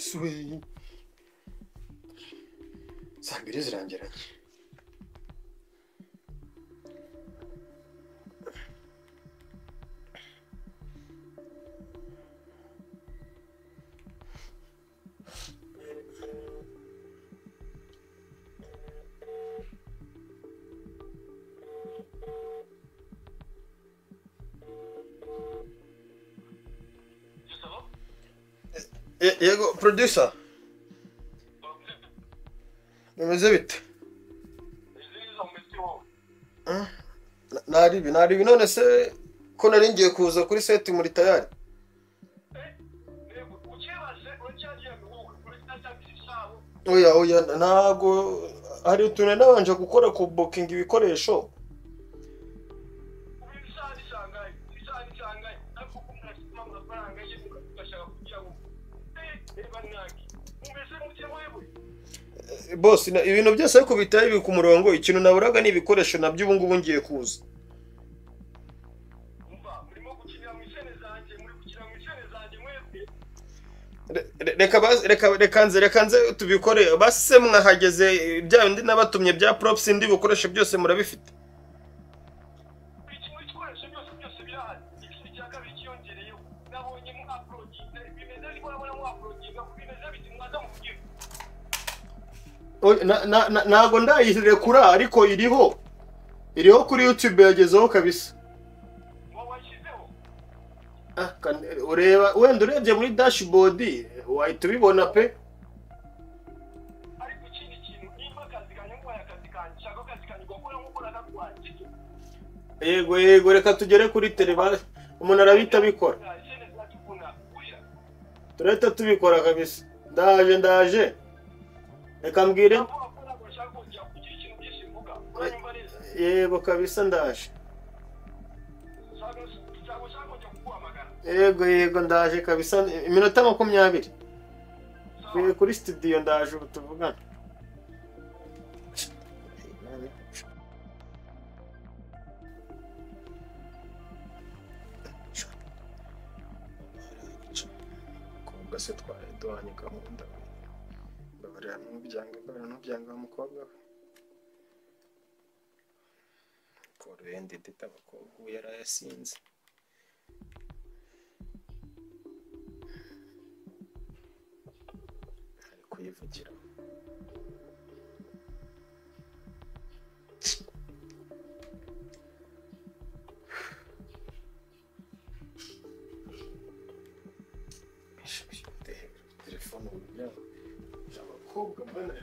Yesuwe. Sambiri zirangiranye. Yego producer. Bimeze bite? Naribi none se ko nari ngiye kuza kuri set muri tayari. Oya ntago hari utuntu nabanje gukora ku booking ibikoresho. Boss ibintu byose ariko bitaye biri ku murongo ikintu naburaga ni ibikoresho nabyo ubu ngubu ngiye kuza. Reka nze tubikore base mwahageze bya bindi nabatumye bya props ndi bikoresho byose murabifite. Nago ndayirekura ariko iriho kuri YouTube yagezeho kabisa. Ureba wenda urebye muri dashboard wahita ubibona pe. Ariko ikindi kintu nimba akazi kanye ngo akazi kanje cyangwa akazi kanye gukora nkuko nakagwanje. Yego reka tugere kuri telefone umuntu arabita bikora. Tureta tubikora kabisa. Ndaje. Reka mbwire. Yego kabisa ndaje. Yego ndaje kabisa iminota 20. Kuri studio ndaje tuvugana. Ko se twari duhanye gahunda. Babarira n'ubyanga umukobwa. Ko rende abakobwa yarayasinze. Kuyivugira. Telefone uburyo abakobwa bana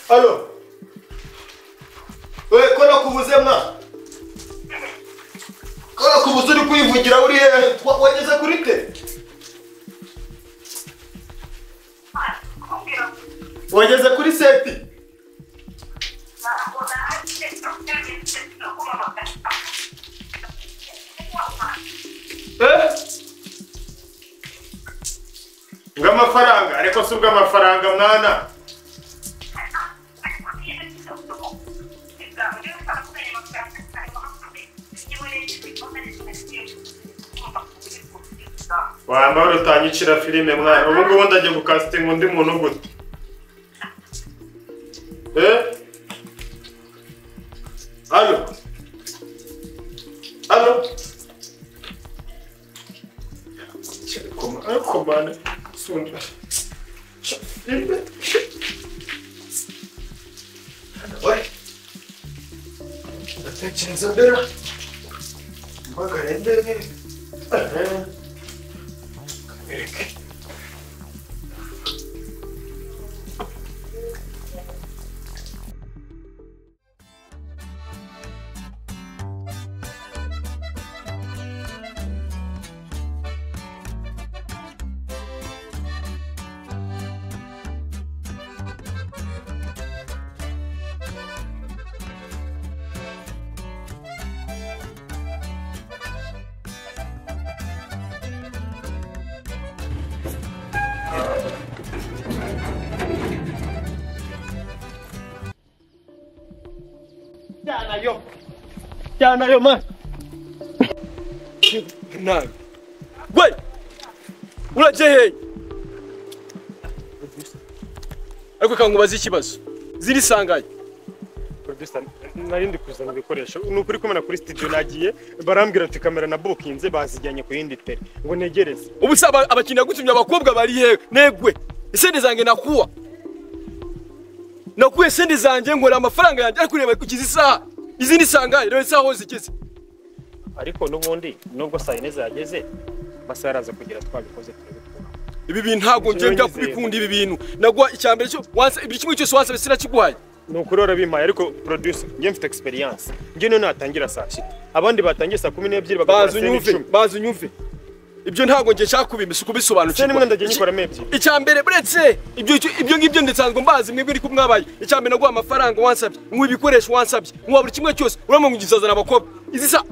Allo. Kona kubuze mwa. Kona kubuze uri kuyivugira uri wageze kuri te. Wageze kuri seti. Ngamafaranga ariko subwa amafaranga mwana. Wamba urutanyicira filime mwana ubu ngubu ndagiye gukastinga undi muntu gute Allo. Allo. Comanda. Sunda. Oi. Ndatekereza ndera. Mbagare ndege. Kamereke. Jana yo man. Nah. Wait. Uraje hey. Ariko kangubaza ikibazo. Ziri sangaye. Producer narindi kuzana ibikoresho. Nukuri kumena kuri studio nagiye barambwira ati kamera na bookinze bazijyanye ku yindi tele. Ngo negereze. Ubu saba abakinira gutumya abakobwa bari he negwe. Isende zange nakuwa. Nakuye sende zange ngora amafaranga yanjye ariko ureba kukiza isaha. Izindi sangaye rero isaho zikeze. Ariko nubundi nubwo saa 4 zageze basaraza kugira twabikoze turabikora. Ibi bintu ntago ngiye kubikunda ibi bintu. Nagwa icyambere cyo wanse ibi kimwe cyose wanse bisira kiguhaye. Nukurora bimpaye ariko producer ngiye mfite experience. Ngiye no natangira saa 6. Abandi batangiye saa 12 bagakora bazunyumve. Ibyo ntago ngiye cyaka kubimisa kubisobanukirwa. Nimwe ndagiye nyikora mebye. Icyambere buretse ibyo ngibyo ndetsanzwe mbazi mwebwe iri kumwabaye. Icyambere nagwa amafaranga wansabye. Mwibikoresho wansabye. Mwa buri kimwe cyose uramo ngizazana abakobwa. Izisa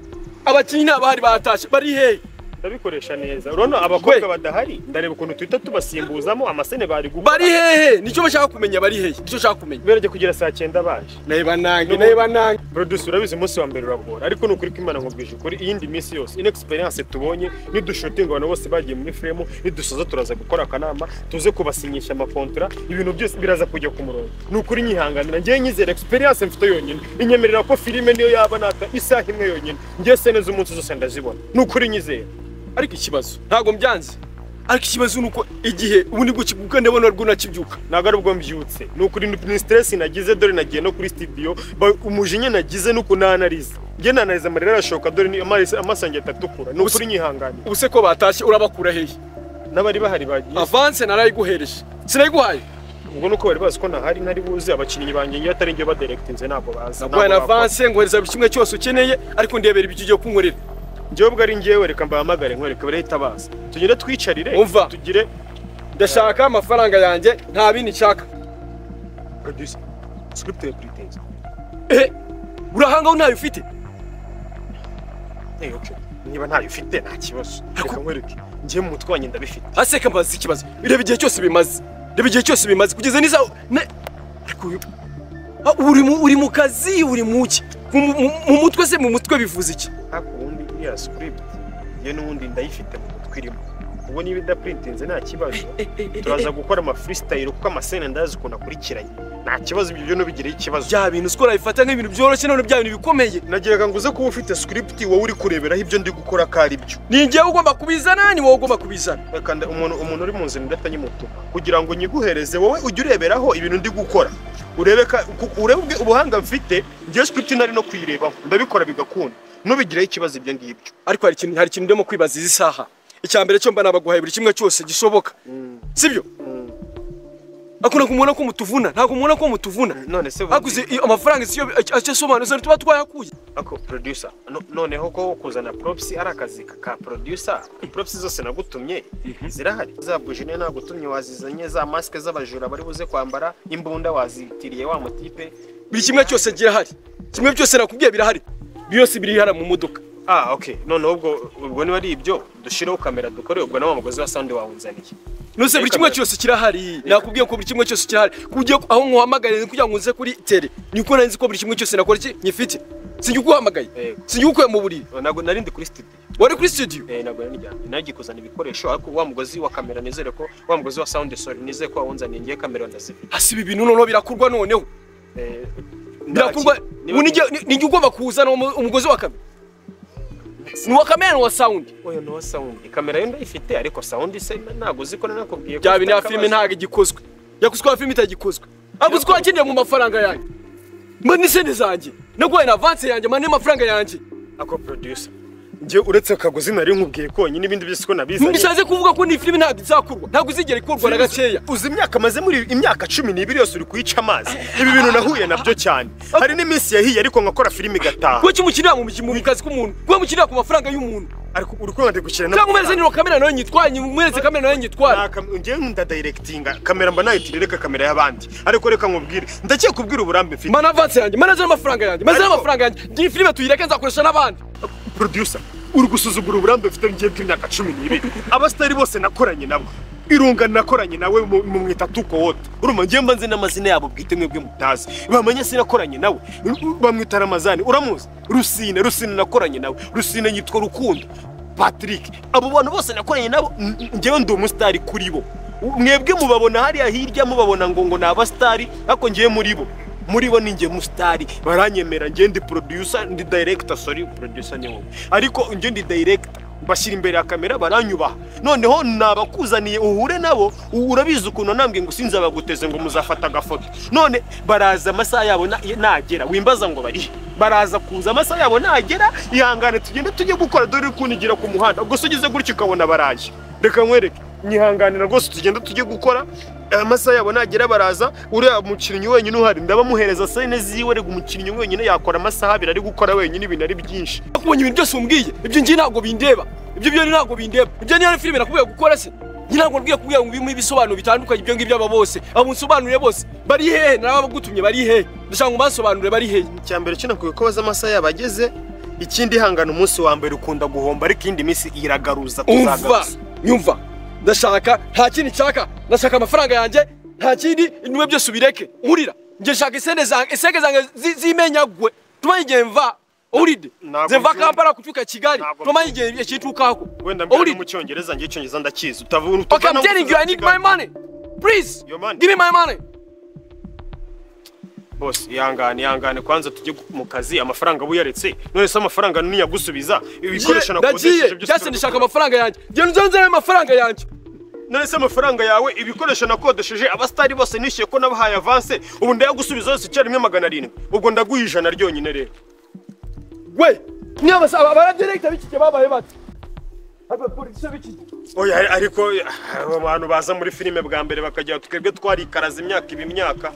abakinyi nabahari batashe bari he ndabikoresha neza urona abakobwa badahari ndareba ukuntu twita tubasimbuzamo amasene bari gukora bari he nicyo bashaka kumenya bari he nicyo shaka kumenya bereje kugira saa 9 baje naiba nange producer urabizi umunsi wa mbere uragora ariko nukuri kwimana nkubwije kuri iyindi minsi yose in experience tubonye nidushutinga abantu bose bagiye muri frame nidusoza turaza gukora akanama tuze kubasinyisha amakontra ibintu byose biraza kujya ku murongo nukuri nyihanganira ngiye nyizera experience mfite yonyine inyemerera ko filime niyo yaba nata isaha imwe yonyine ngiye seneza umunsi zose ndazibona nukuri nyizera ariko ikibazo ntago mbyanze ariko ikibazo nuko igihe ubu ni gukibuka ndabona rwo nakibyuka naga rubwo mbyutse nukuri ni stress nagize dore nagiye no kuri studio umujinya nagize nuko nanarize nge nanarize amarira arashoka dore ni amasange atatukura nukuri nyihangane ubuse ko batashye urabakura hehe nabari bahari bagiye avance narayiguhereje sinayiguhaye ubwo nuko bari bazi ko nahari ntari buze abakinnyi banjye ngiye atari ngiye ba directinze nabo baza nabwo avance ngohereza kimwe cyose ukeneye ariko ndebera ibyo ugiye kunkorera Njyewe ari ngiyewe reka mbahamagare nkwereka barahita baza tugire twicarire tugire ndashaka amafaranga yanjye nta bindi nshaka producer script ya pretence urahanga unayo ufite okay niba ntayo ufite nta kibazo reka nkwereke ngiye mu mutwe wanjye ndabifite aseka mbaza ikibazo bireba igihe cyose bimaze kugeza niza ariko uri mu kazi uri muki mu mutwe se mu mutwe bivuze iki akundi ya script ye nundi ndayifite mu mutwe irimo ubwo niba idaprintinze nta kibazo turaza gukora ama freestyle kuko amasene ndazi ko nakurikiranye nta kibazo ibyo no bigire ikibazo bya bintu skora ifata nk'ibintu byoroshye none bya bintu bikomeye nagiraga nguze ko ufite script wowe uri kureberaho ibyo ndi gukora kari byo ningiye ugomba kubizana ni wowe ugomba kubizana kandi umuntu uri mu nzira ndatanye mutuma kugira ngo nyiguhereze wowe ujye ureberaho ibintu ndi gukora urebe ubuhanga mfite ngiye script nari no kuyirebaho ndabikora bigakunda nubigira ikibazo ibyo ngibyo ariko hari ikintu ndemo kwibaza izi saha icyambere cyo mba nabaguhaye buri kimwe cyose gishoboka sibyo akuna kumubona ko mutuvuna ntago mubona ko mutuvuna none se aguze amafaranga siyo acasobanuza tuba twayakuye ako producer noneho ko kuzana props ari akazi ka producer props zose nagutumye zirahari za bujine nagutumye wazizanye za mask z'abajura bari buze kwambara imbunda wazitiriye wa mutipe buri kimwe cyose girahari kimwe byose nakubwiye birahari byose biri hara mu modoka okay none ubwo ni bari ibyo dushiraho kamera dukore ubwo nawo mugozi wa sound wawunzaniye nose buri kimwe cyose kirahari nakubwiye ko buri kimwe cyose kirahari kujye aho nkuhamagare kugira ngo nze kuri tele niko nanzi ko buri kimwe cyose nakora iki nyifite sinjye guhamagaye sinjye gukuye mu buriri nago narindi kuri studio wari kuri studio nago nagiye kuzana ibikoresho ariko wa mugozi wa kamera nizere ko wa mugozi wa sound sorry nizere ko wawunzaniye ngiye kamera ndazifite hasi ibi bintu noneho birakurwa noneho birakorwa ni ugomba kuzana umugozi wa kamera ni wa kamera ni wa sound oya no sound kamera yo ndayifite ariko sound se ntago ziko nakubwiye bya bini ya filime ntago igikozwe yakozwe ya filime itagikozwe ahubwo ko wakeneye mu mafaranga yanjye mani sende zanjye naguhaye na avance yanjye mani amafaranga yanjye ako producer nje uretse akagozi nari nkubwiye konyine ibindi byose ko nabiza mbishaze kuvuga ko ni filime ntago izakorwa ntago izigera ikorwa na gakeya uzi imyaka maze muri imyaka 12 yose uri kuyica amazi ibi bintu nahuye nabyo cyane hari n'iminsi yahiye ariko ngakora filime igataha ko kimukirira mu kazi k'umuntu ko mukirira ku mafaranga y'umuntu ariko uri kwande gukira cyangwa umeze ni kamera nayo nyitwanye umweretse kamera nayo nyitwara ngiye nda directinga kamera mba nayitireka kamera y'abandi ariko reka nkubwire ndakiye kubwira uburambe mfite mana avance yanjye mana amafaranga yanjye maze amafaranga yanjye ngiye filime tuyireke nzakoresha n'abandi producer uri gusuzugura uburambe mfite ngiye bw'imyaka 12 abastari bose nakoranye nabo irunga nakoranye nawe mu mwita tuko wote urumva ngiye mbanze n'amazina yabo bwite mwebwe mutazi bamanye sinakoranye nawe bamwita Ramazani uramuzi Rusine nakoranye nawe Rusine yitwa Rukundo Patrick abo bantu bose nakoranye nabo ngiye ndi umustar kuri bo mwebwe mubabona hari hirya mubabona ngo nabastari ako ngiye muri bo ninjye mustari baranyemera ngiye ndi producer ndi director producer ni wowe ariko ngiye ndi director bashyira imbere ya kamera baranyubaha noneho nabakuzaniye uhure nabo urabizi ukuntu nambwe ngo sinzabaguteze ngo muzafata agafoto none baraza amasaha yabo nagera wimbaza ngo baraza kuza amasaha yabo nagera ihangane tugende tujye gukora dore kunigira ku muhanda gusa ugize gutyo ukabona baraje reka nkwereke nyihanganira rwose tugende tujye gukora amasaha yabo nagera baraza uriya mukinnyi wenyine uhari ndabamuhereza sene ziwe rega umukinnyi wenyine yakora amasaha abiri ari gukora wenyine ibintu ari byinshi akubonye ibintu byose umbwiye ibyo ngiye ntabwo bindeba ibyo ntabwo bindeba ibyo niyo filime nakubwiye gukora se ntabwo ngiye kubwira ngo bimu ibisobanuro bitandukanye ibyo ngibyo aba bose abo nsobanuriye bose bari hehe nabagutumye bari hehe ndashaka ngo basobanure bari hehe cyambere cyo nakuye ko baza amasaha yabageze ikindi hangana umunsi wa mbere ukunda guhomba ariko indi minsi iragaruza tuzagaruza nyumva ndashaka nta kindi nshaka ndashaka amafaranga yanjye nta kindi niwe byose ubireke nkurira nje shaka isenge zange zimenyagwe tumayigiye mva uride zemva Kampala kutuka Kigali tumayigiye yakitukako wenda mbere mu cyongereza ngiye cyongereza ndakizi utavuna okay, I'm telling you I need my money please give me my money boss ihangane kwanza tujye mu kazi amafaranga buyaretse none se amafaranga niyagusubiza ibikoresho nakodesheje byose ndashaka amafaranga yanjye ngiye nzanze amafaranga yanjye none se amafaranga yawe ibikoresho nakodesheje abastari bose nishiye ko nabahaye avance ubu ndayagusubiza yose cyari 700 ubwo ndaguha 100 ryonyine rero we nyaba aba director bikije babaye bati aba police bikije oya ariko abantu baza muri filime bwa mbere bakajya twebwe twarikaraza imyaka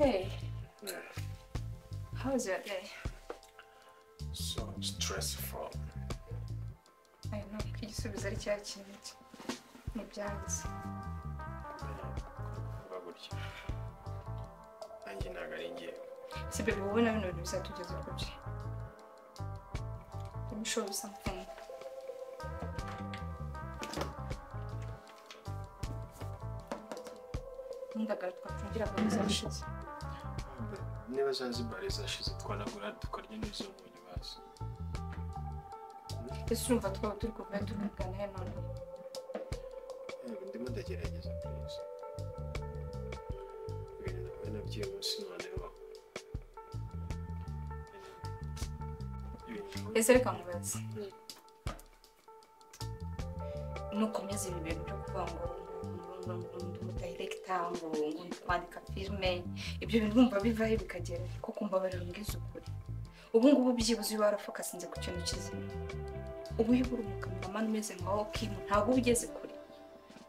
Hey. How was your day? So stressful. I know. Igisubizo ari cya kintu. Ni byanze. Bagutya. Nanjye ntabwo ari ngewe. Si bebe wowe na bino bintu bizatugeza ku bye. Let me show you something. Ndagara twacungira abantu zashize. Niba Zanzibar zashize twanagura tukarya n'izo munyu bazi. Ese urumva twaba turi kuva tuvugana he none? Ndimo ndagerageza please. Ibintu nawe nabyiye munsi noneho. Ese reka mubaze. Nukomeza ibi bintu byo kuvuga ngo director ngo kwandika filme ibyo bintu bumva bivahe bikagera ko kumva bari ngize ukuri. Ubu ngubu byibuze warafokasinze ku kintu kizima. Ubu yibura umukameraman umeze nkaho Kim ntabwo ugeze kure.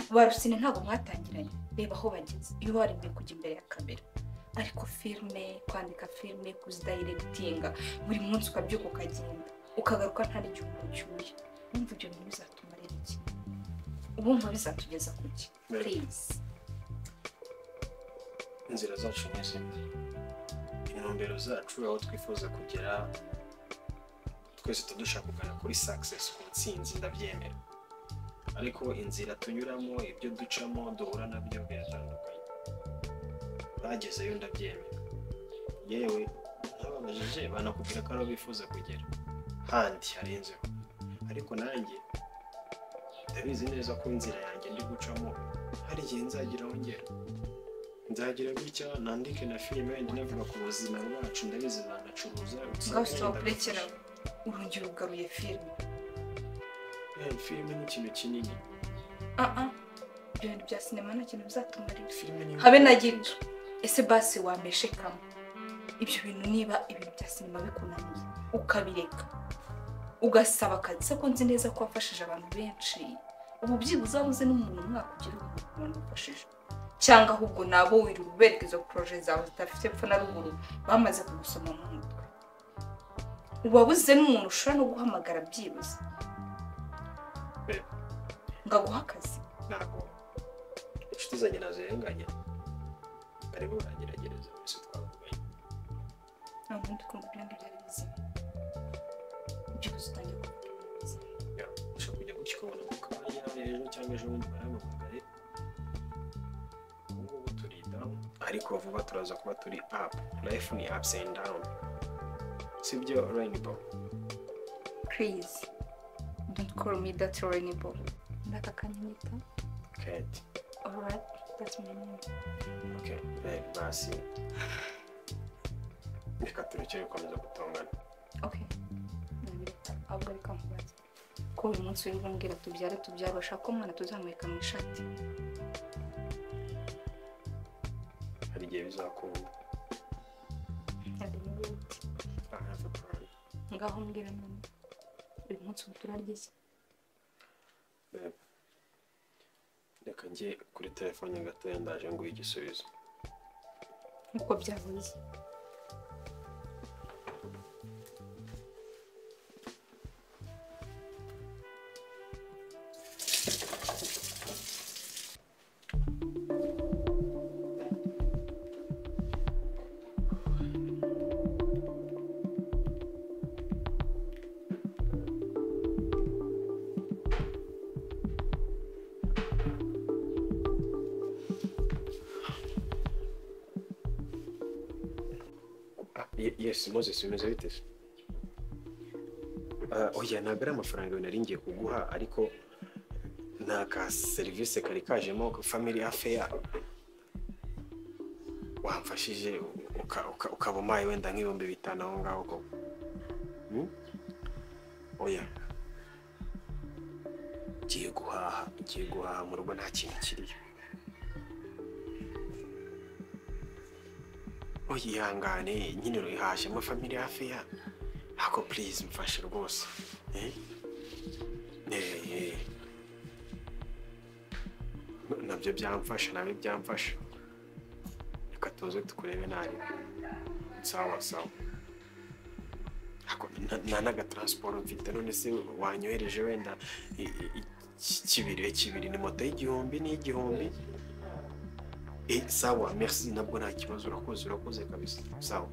Barusine ntabwo mwatangiranye. Reba aho bageze. Iyo wari mbe kujya imbere ya kamera. Ariko filme kwandika filme kuzidirectinga buri munsi ukabyuka ukagenda ukagaruka ntari gihugu cyuye. Umva ibyo bintu bizatuma rero iki? Ubumva bizatugeza kuki? Please. Inzira zacu ni zimwe. Intumbero zacu aho twifuza kugera twese tudushaka kugana kuri success ku ntsinzi ndabyemera. Ariko inzira tunyuramo ibyo ducamo duhura nabyo biratandukanye. Bagezeyo ndabyemera. Yewe nk'ababajije banakubwira ko ari bifuza kugera handi harenzeho. Ariko nanjye ndabizi neza ko inzira yanjye ndi gucamo hari igihe nzagira aho ngera. Nzagira gutya nandike na filime wenda navuga ku buzima bwacu ndabizi banacuruza. Ngasohorekera urongera ugaruye filime. Filime ni ikintu kinini. Ibintu bya sinema nta kintu bizatumarira. Filime ni habe na gito. Ese basi wameshekamo ibyo bintu niba ibintu bya sinema bikunaniye ukabireka ugasaba akazi se ko nzi neza ko wafashije abantu benshi. Ubu byibuze wabuze n'umuntu mwakugira umuntu ufashije cyangwa ahubwo nabo wiru ubereka project zawe zitafite epfo na ruguru bamaze kugusoma mu mutwe. Ubabuze n'umuntu ushobora no guhamagara byibuze ngaguha akazi. Ntabwo inshuti zanjye nazirenganya ariko baragerageza wese twavuganye. Ntabwo ndi kumva ibyo byari bizima. Ibyo utangiye kuvuga. Ushobora kujya gukikubona mu kanya ejo cyangwa ejo bundi barahamagare. Ubu turi down ariko vuba turaza kuba turi up. Life ni ups and down. Sibyo Rainbow? Please don't call me that Rainbow. Ndakakanyita. Kate. Alright, that's my name. Okay, basi. Reka turekere gukomeza gutongana. Okay. Ahubwo reka mubaze. Ko uyu munsi uri bumbwira tubyare bashaka ko mwana tuzamweka mu ishati. Hari igihe bizakunda. Ngaho mbwira none. Uyu munsi turarya iki? Reka njye kuri telefone gatoya ndaje nguhe igisubizo. Uko byavuze. Yes, Moses bimeze bite? Oya ntabwo ari amafaranga nari ngiye kuguha ariko naka service kari kajemo family affair. Wamfashije ukabumaye wenda nk'ibihumbi 5 aho ngaho ko. Oya. Ngiye guhaha mu rugo nta kintu kiriyo. Oyihangane nyine ruhaje mu family affair. Ako please mfashe rwose. Nabyo byamfasha. reka tuze tukurebe nabi sawa sawa nta n'agatransport mfite none se wanyohereje wenda kibiri ni moto y'igihumbi sawa merci nabwo nta kibazo urakoze kabisa sawa